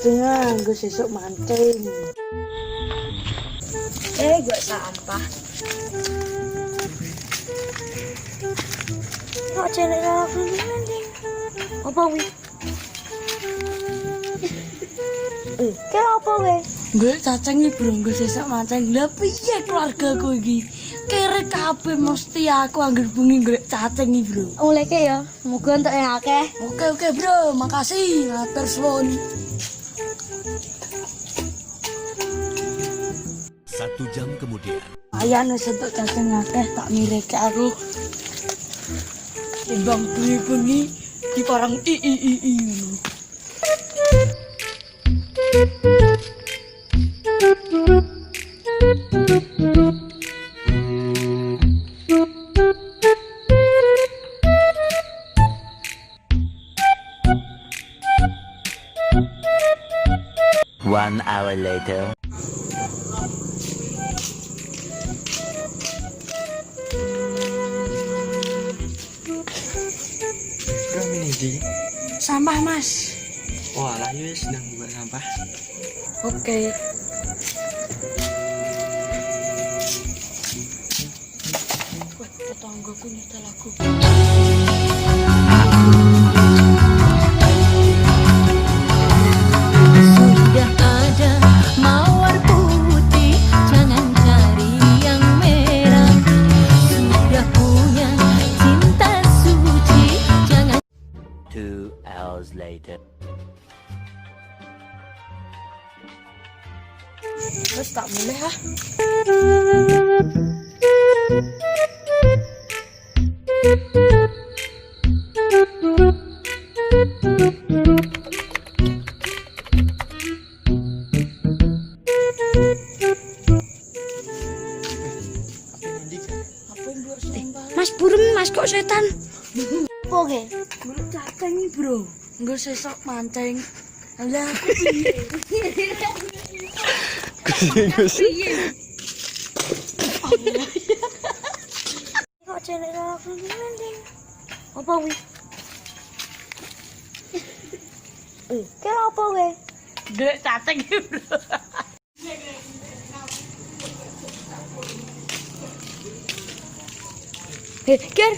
setengah gue sesuk mancing. Gue sampah. Kok celek aku ini? Apa wi? Kira apa wi? Gue cacing nih bro, gue sesuk mancing. Lah piye keluargaku iki? Kere kabeh mesti aku anggar bengi golek cacing nih bro. Uleke ya, muga entuk yang akeh. Oke bro, makasih. Matur suwun. 1 jam kemudian. Ayan wis entuk cacing akeh tak mireke aku. Timbang bengi-bengi di parang i ngono. One hour later. Di Sampah mas. wah lah ya sedang buat sampah. Oke. Wah, tetanggaku nyetel aku. Sudah ada mawar putih, jangan cari yang merah. Sudah punya cinta suci, jangan. 2 hours later. Terus tak boleh ah. Apa yang buat sampah? Mas burung mas kok setan? Apa ge? Gue cacing nih bro. Gue sesok mancing. Lah aku piye? Kok celek aku ini? Apa wi? Kira apa wi? Dek cacing nih bro. Ger,